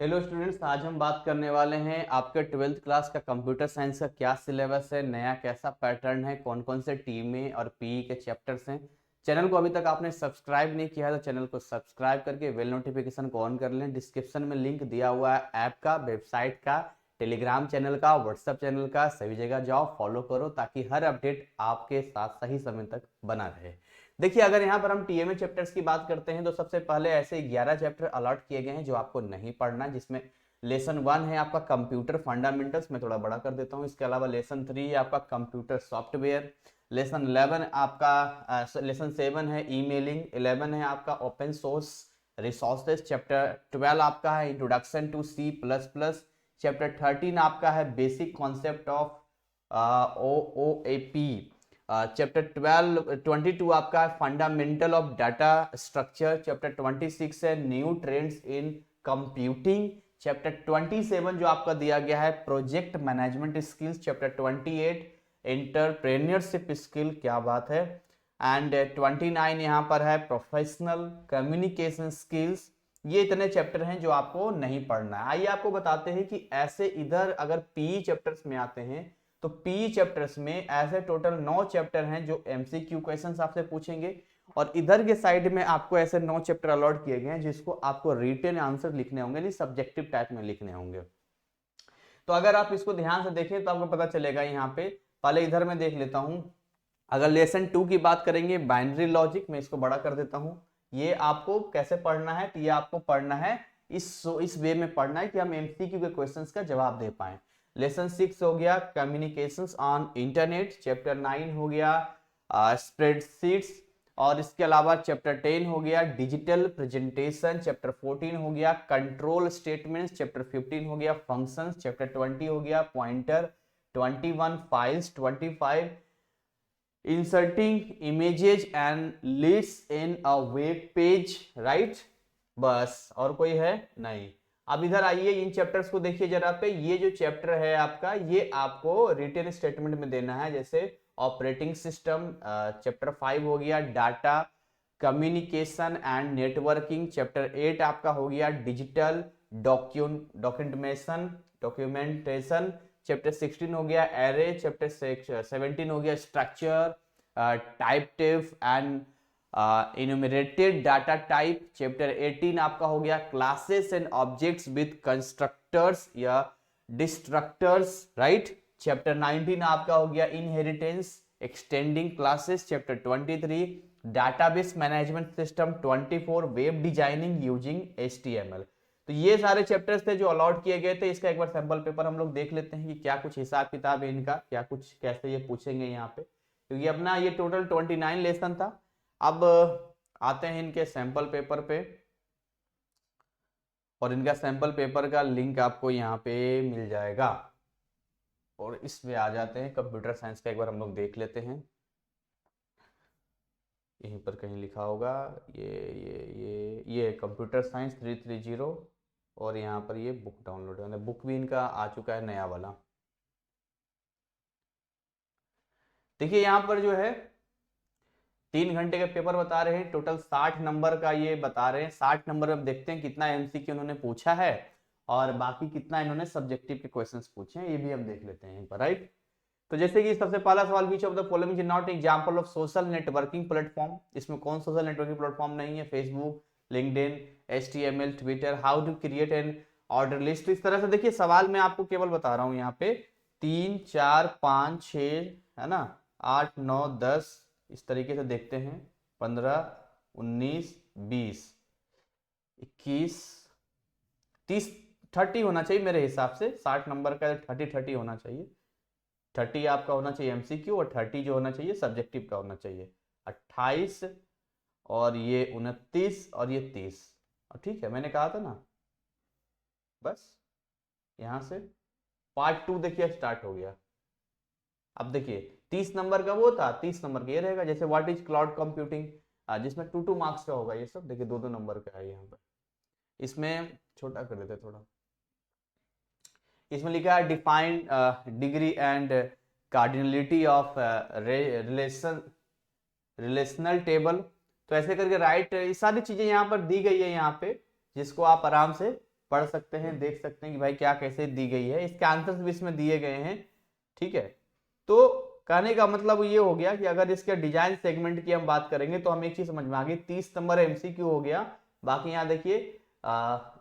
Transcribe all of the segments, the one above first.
Hello students, आज हम बात करने वाले हैं आपके 12th क्लास का कंप्यूटर साइंस का क्या सिलेबस है, नया कैसा पैटर्न है, कौन कौन से टीमें और पीई के चैप्टर्स हैं। चैनल को अभी तक आपने सब्सक्राइब नहीं किया है तो चैनल को सब्सक्राइब करके बेल नोटिफिकेशन को ऑन कर लें। डिस्क्रिप्शन में लिंक दिया हुआ है ऐप का, वेबसाइट का, टेलीग्राम चैनल का, व्हाट्सएप चैनल का, सभी जगह जाओ फॉलो करो ताकि हर अपडेट आपके साथ सही समय तक बना रहे। देखिए, अगर यहाँ पर हम टीएमए चैप्टर्स की बात करते हैं तो सबसे पहले ऐसे 11 चैप्टर अलॉट किए गए हैं जो आपको नहीं पढ़ना है, जिसमें लेसन 1 है आपका कंप्यूटर फंडामेंटल्स, मैं थोड़ा बड़ा कर देता हूँ। इसके अलावा लेसन 3 है आपका कंप्यूटर सॉफ्टवेयर, लेसन 11 आपका लेसन 7 है ईमेलिंग, 11 है आपका ओपन सोर्स रिसोर्सेज, चैप्टर 12 आपका है introduction to C plus plus, chapter 13 आपका है basic concept of O O A P, chapter 22 आपका fundamental of data structure, chapter 26 है new trends in computing, chapter 27 जो आपका दिया गया है project management skills, chapter 28 entrepreneurship skill, क्या बात है, एंड 29 यहाँ पर है प्रोफेशनल कम्युनिकेशन स्किल्स। ये इतने चैप्टर हैं जो आपको नहीं पढ़ना है। आइए आपको बताते हैं कि ऐसे इधर अगर पीई चैप्टर्स में आते हैं तो पी चैप्टर्स में ऐसे टोटल 9 चैप्टर हैं जो एमसीक्यू क्वेश्चंस आपसे पूछेंगे, और इधर के साइड में आपको ऐसे 9 चैप्टर अलॉट किए गए हैं जिसको आपको रिटन आंसर लिखने होंगे, नहीं सब्जेक्टिव टाइप में लिखने होंगे। तो अगर आप इसको ध्यान से देखें तो आपको पता चलेगा। यहाँ पे पहले इधर मैं देख लेता हूं। अगर लेसन 2 की बात करेंगे बाइनरी लॉजिक, मैं इसको बड़ा कर देता हूं। ये आपको कैसे पढ़ना है, तो ये आपको पढ़ना है इस वे में पढ़ना है कि हम एमसीक्यू के क्वेश्चंस का जवाब दे पाए। लेसन 6 हो गया कम्युनिकेशंस ऑन इंटरनेट, चैप्टर 9 हो गया स्प्रेडशीट्स, और इसके अलावा चैप्टर 10 हो गया डिजिटल प्रेजेंटेशन, चैप्टर 14 हो गया कंट्रोल स्टेटमेंट्स, चैप्टर 15 हो गया फंक्शंस, चैप्टर 20 हो गया pointer, 21 files, 25 inserting images and list in a web page, right. बस और कोई है नहीं। अब इधर आइए, इन चैप्टर्स को देखिए जरा पे। ये जो चैप्टर है आपका, ये आपको रिटन स्टेटमेंट में देना है, जैसे ऑपरेटिंग सिस्टम, चैप्टर 5 हो गया data communication and networking, chapter 8 आपका हो गया डिजिटल डॉक्यूमेंटेशन, चैप्टर 16 हो गया एरे, चैप्टर 17 हो गया structure type and enumerated data type, chapter 18 आपका हो गया classes and objects with constructors या डिस्ट्रक्टर्स, राइट। चैप्टर 19 आपका हो गया inheritance extending classes, chapter 23 database management system, 24 web designing using HTML. तो ये सारे चैप्टर्स थे जो अलॉट किए गए थे। इसका एक बार सैंपल पेपर हम लोग देख लेते हैं कि क्या कुछ हिसाब किताब है इनका, क्या कुछ कैसे ये पूछेंगे यहाँ पे, क्योंकि अपना ये टोटल 29 लेसन था। अब आते हैं इनके सैंपल पेपर पे, और इनका सैंपल पेपर का लिंक आपको यहाँ पे मिल जाएगा। और इसमें आ जाते हैं कंप्यूटर साइंस का, एक बार हम लोग देख लेते हैं। यहीं पर कहीं लिखा होगा ये कंप्यूटर साइंस 330, और यहाँ पर ये बुक डाउनलोड है, बुक भी इनका आ चुका है नया वाला। देखिए यहाँ पर जो है 3 घंटे का पेपर बता रहे हैं, टोटल 60 नंबर का ये बता रहे हैं। 60 नंबर में देखते हैं कितना एमसीक्यू उन्होंने पूछा है और बाकी कितना इन्होंने सब्जेक्टिव के क्वेश्चंस पूछे हैं, ये भी हम देख लेते हैं पर, राइट। तो जैसे कि सबसे पहला सवाल, which of the following is not example of social networking platform. इसमें कौन सोशल नेटवर्किंग प्लेटफॉर्म नहीं है? Facebook, LinkedIn, HTML, Twitter. How to create an order list. इस तरह से देखिए, सवाल मैं आपको केवल बता रहा हूं यहाँ पे 3 4 5 6 है ना, 8 9 10, इस तरीके से देखते हैं। 15 19 20 21 30 30 होना चाहिए मेरे हिसाब से। 60 नंबर का 30 होना चाहिए। 30 आपका होना चाहिए एमसीक्यू, और 30 जो होना चाहिए सब्जेक्टिव का होना चाहिए। 28 और ये 29 और ये 30, और ठीक है, मैंने कहा था ना। बस यहां से पार्ट 2 देखिए स्टार्ट हो गया। अब देखिए 30 नंबर का वो था, 30 नंबर का ये रहेगा। जैसे व्हाट इज क्लाउड कंप्यूटिंग, जिसमें 2 2 मार्क्स का होगा ये सब। देखिए 2 2 नंबर का है यहाँ पर। इसमें छोटा कर देते थोड़ा। इसमें लिखा है define degree and cardinality of relational table. तो ऐसे करके राइट, ये सारी चीजें यहाँ पर दी गई है यहाँ पे, जिसको आप आराम से पढ़ सकते हैं, देख सकते हैं कि भाई क्या कैसे दी गई है, इसके आंसर्स भी इसमें दिए गए हैं। ठीक है, तो कहने का मतलब ये हो गया कि अगर इसके डिजाइन सेगमेंट की हम बात करेंगे तो हमें एक चीज समझ में आ गई, 30 नंबर एमसीक्यू हो गया। बाकी यहाँ देखिए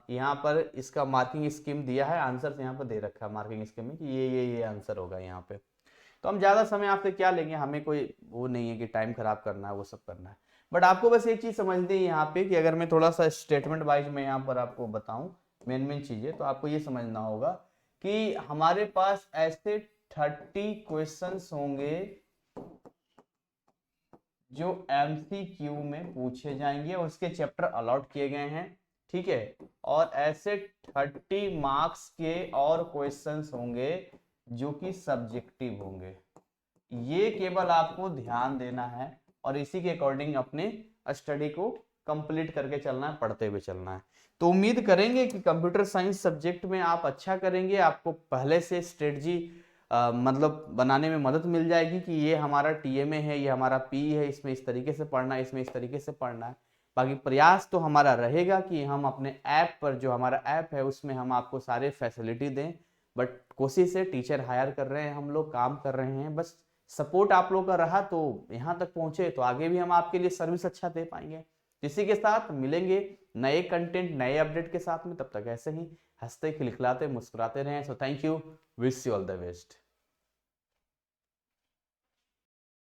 यहाँ पर इसका मार्किंग स्कीम दिया है, आंसर यहाँ पर दे रखा है मार्किंग स्कीम में कि ये आंसर होगा यहाँ पे। तो हम ज्यादा समय आपसे क्या लेंगे, हमें कोई वो नहीं है कि टाइम खराब करना है, वो सब करना है। बट आपको बस एक चीज समझनी है यहाँ पे कि अगर मैं थोड़ा सा स्टेटमेंट वाइज में यहाँ पर आपको बताऊं मेन चीजें, तो आपको ये समझना होगा कि हमारे पास ऐसे 30 क्वेश्चंस होंगे जो एमसीक्यू में पूछे जाएंगे, उसके चैप्टर अलॉट किए गए हैं। ठीक है, और ऐसे 30 मार्क्स के और क्वेश्चंस होंगे जो कि सब्जेक्टिव होंगे। ये केवल आपको ध्यान देना है और इसी के अकॉर्डिंग अपने स्टडी को कंप्लीट करके चलना है, पढ़ते हुए चलना है। तो उम्मीद करेंगे कि कंप्यूटर साइंस सब्जेक्ट में आप अच्छा करेंगे, आपको पहले से स्ट्रेटजी मतलब बनाने में मदद मिल जाएगी कि ये हमारा टीएमए है, ये हमारा पी है, इसमें इस तरीके से पढ़ना है, इसमें इस तरीके से पढ़ना है। बाकी प्रयास तो हमारा रहेगा कि हम अपने ऐप पर, जो हमारा ऐप है उसमें हम आपको सारे फैसिलिटी दें। बट कोशिश है, टीचर हायर कर रहे हैं, हम लोग काम कर रहे हैं, बस सपोर्ट आप लोग का रहा तो यहाँ तक पहुंचे, तो आगे भी हम आपके लिए सर्विस अच्छा दे पाएंगे। इसी के साथ मिलेंगे नए कंटेंट नए अपडेट के साथ में, तब तक ऐसे ही हंसते खिलखिलाते मुस्कुराते रहें। So thank you, wish you all the best.